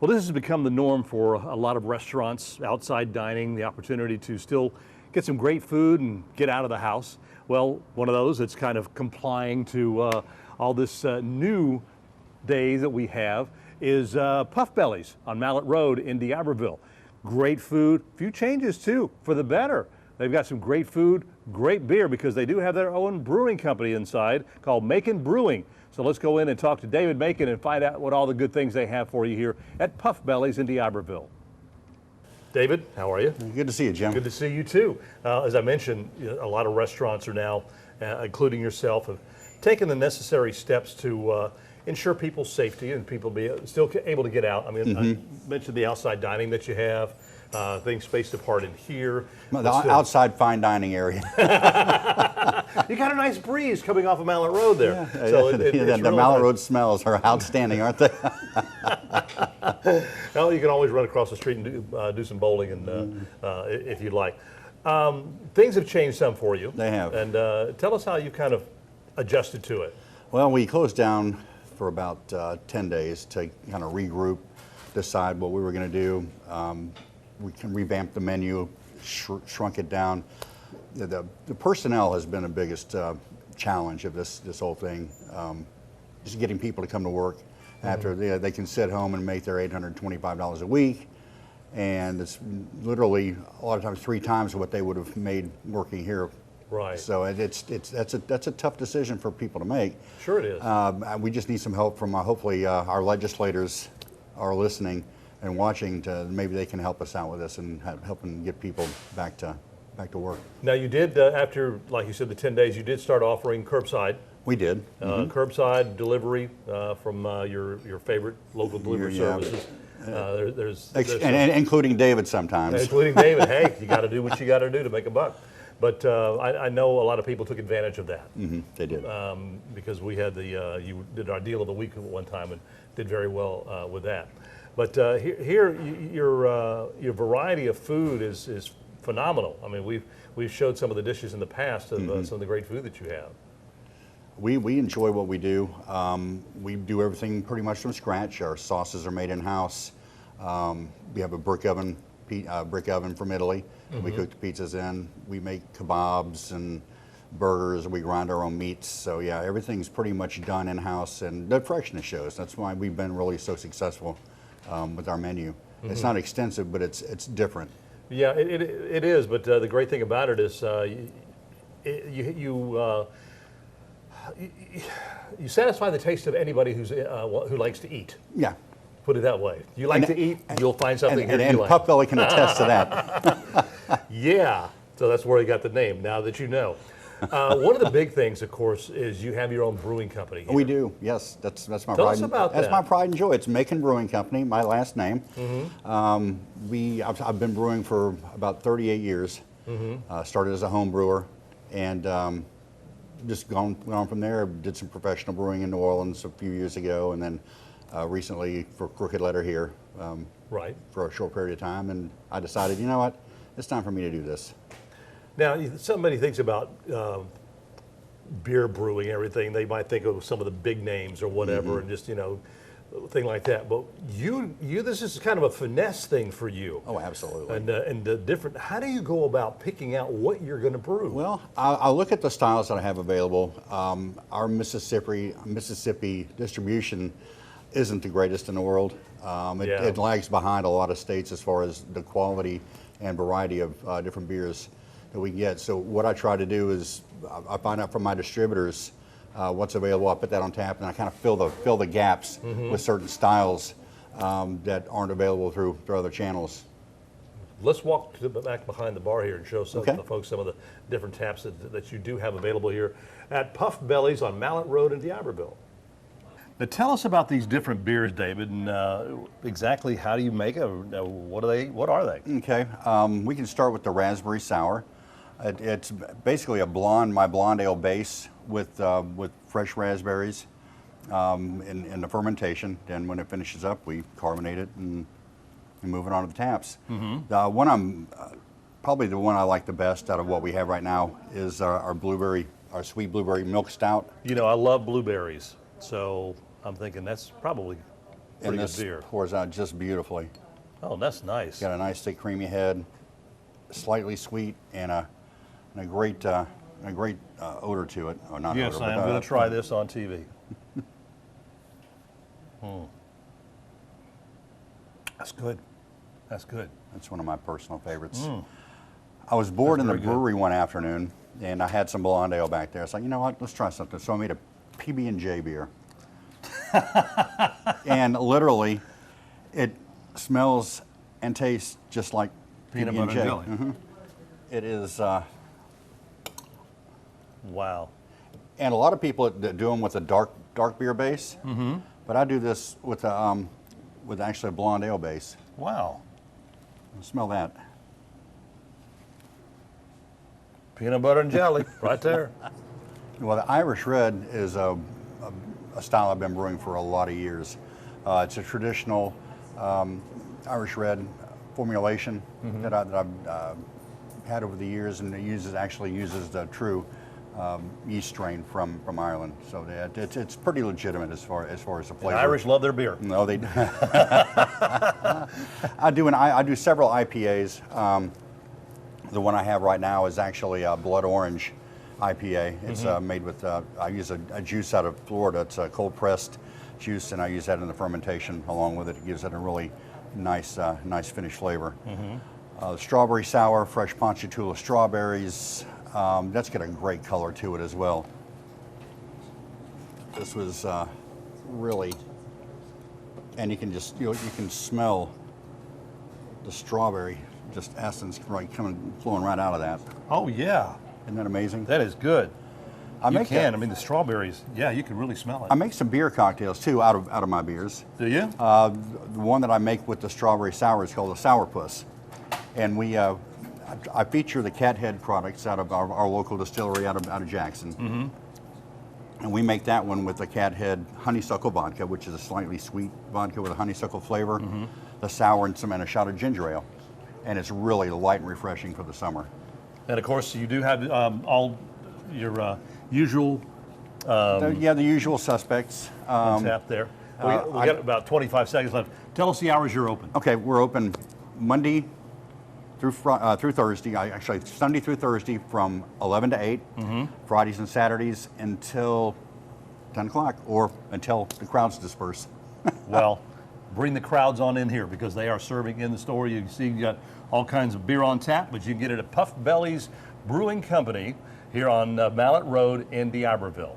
Well, this has become the norm for a lot of restaurants, outside dining, the opportunity to still get some great food and get out of the house. Well, one of those that's kind of complying to all this new days that we have is Puff Bellies on Mallet Road in D'Iberville. Great food, a few changes too, for the better. They've got some great food, great beer, because they do have their own brewing company inside called Macon Brewing. So let's go in and talk to David Macon and find out what all the good things they have for you here at Puff Bellies in D'Iberville. David, how are you? Good to see you, Jim. Good to see you too. As I mentioned, a lot of restaurants are now, including yourself, have taken the necessary steps to ensure people's safety and people be still able to get out. I mean, I mentioned the outside dining that you have, things spaced apart in here. The outside fine dining area. You got a nice breeze coming off of Mallet Road there. Yeah, so the Mallet nice. Road smells are outstanding, aren't they? Well, you can always run across the street and do some bowling and if you'd like. Things have changed some for you. They have. And tell us how you kind of adjusted to it. Well, we closed down for about 10 days to kind of regroup, decide what we were going to do. We can revamp the menu, shrunk it down. The personnel has been the biggest challenge of this whole thing. Just getting people to come to work after they can sit home and make their $825 a week, and it's literally a lot of times 3 times what they would have made working here. Right. So that's a tough decision for people to make. Sure it is. We just need some help from hopefully our legislators are listening and watching, to maybe they can help us out with this and helping get people back to work. Now you did, after, like you said, the 10 days, you did start offering curbside. We did. Curbside delivery from your favorite local delivery services. And including David sometimes. Including David. Hey, you got to do what you got to do to make a buck. But I know a lot of people took advantage of that. They did. Because we had you did our deal of the week at one time and did very well with that. But here, your variety of food is phenomenal. I mean, we've showed some of the dishes in the past of some of the great food that you have. We enjoy what we do. We do everything pretty much from scratch. Our sauces are made in-house. We have a brick oven from Italy. We cook the pizzas in. We make kebabs and burgers. We grind our own meats. So yeah, everything's pretty much done in-house, and the freshness shows. That's why we've been really so successful with our menu. It's not extensive, but it's different. Yeah, it is. But the great thing about it is you satisfy the taste of anybody who likes to eat. Yeah. Put it that way. You like to eat, you'll find something here you like. Puff Belly can attest to that. Yeah, so that's where you got the name, now that you know. One of the big things, of course, is you have your own brewing company here. We do, yes. That's my Tell pride. us about that's that. my pride and joy. It's Macon Brewing Company, my last name. I've been brewing for about 38 years. Started as a home brewer, and just gone from there. Did some professional brewing in New Orleans a few years ago, and then recently for Crooked Letter here for a short period of time. And I decided, you know what, it's time for me to do this. Now, somebody thinks about beer brewing and everything, they might think of some of the big names or whatever, and just, thing like that. But this is kind of a finesse thing for you. Oh, absolutely. And the different. How do you go about picking out what you're going to brew? Well, I'll look at the styles that I have available. Our Mississippi distribution isn't the greatest in the world. It lags behind a lot of states as far as the quality and variety of different beers that we can get. So what I try to do is I find out from my distributors what's available. I put that on tap, and I kind of fill the gaps with certain styles that aren't available through other channels. Let's walk back behind the bar here and show some of the folks some of the different taps that you do have available here at Puff Bellies on Mallet Road in D'Iberville. Now tell us about these different beers, David, and exactly how do you make them? What are they? Okay, we can start with the raspberry sour. It's basically my blonde ale base with fresh raspberries in the fermentation. Then when it finishes up, we carbonate it and move it on to the taps. Probably the one I like the best out of what we have right now is our sweet blueberry milk stout. I love blueberries, so I'm thinking that's probably And good this beer. pours out just beautifully. Oh, that's nice. Got a nice thick creamy head, slightly sweet, and a great odor to it. Or not Yes, odor, I am but, going to try this on TV. That's good. That's good. That's one of my personal favorites. I was bored in the brewery one afternoon, and I had some blonde ale back there. I was like, you know what? Let's try something. So I made a PB&J beer. And literally, it smells and tastes just like Peanut PB&J. butter and jelly. It is, Wow. and a lot of people that do them with a dark beer base, but I do this with actually a blonde ale base. Wow. Smell that. Peanut butter and jelly, right there. Well, the Irish Red is a style I've been brewing for a lot of years. It's a traditional Irish Red formulation that I've had over the years, and it actually uses the true yeast strain from Ireland. So it's pretty legitimate as far as the flavor. The Irish love their beer. No, they. I do several IPAs. The one I have right now is actually a blood orange IPA. It's made with, I use a juice out of Florida. It's a cold pressed juice, and I use that in the fermentation along with it. It gives it a really nice finished flavor. Strawberry sour, fresh Ponchatoula strawberries. That's got a great color to it as well. This was really, and you can just, you can smell the strawberry, just essence flowing right out of that. Oh, yeah. Isn't that amazing? That is good. I make mean, the strawberries, yeah, you can really smell it. I make some beer cocktails too out of my beers. Do you? The one that I make with the strawberry sour is called a Sourpuss, and I feature the Cathead products out of our local distillery out of Jackson. And we make that one with the Cathead honeysuckle vodka, which is a slightly sweet vodka with a honeysuckle flavor, the sour, and a shot of ginger ale. And it's really light and refreshing for the summer. And of course, you do have all your usual The usual suspects. on tap there. We got about 25 seconds left. Tell us the hours you're open. Okay, we're open Monday through Thursday. Actually, Sunday through Thursday from 11 to 8. Fridays and Saturdays until 10 o'clock or until the crowds disperse. Well, bring the crowds on in here because they are serving in the store. You can see you got all kinds of beer on tap, but you can get it at Puff Belly's Brewing Company here on Mallet Road in D'Iberville.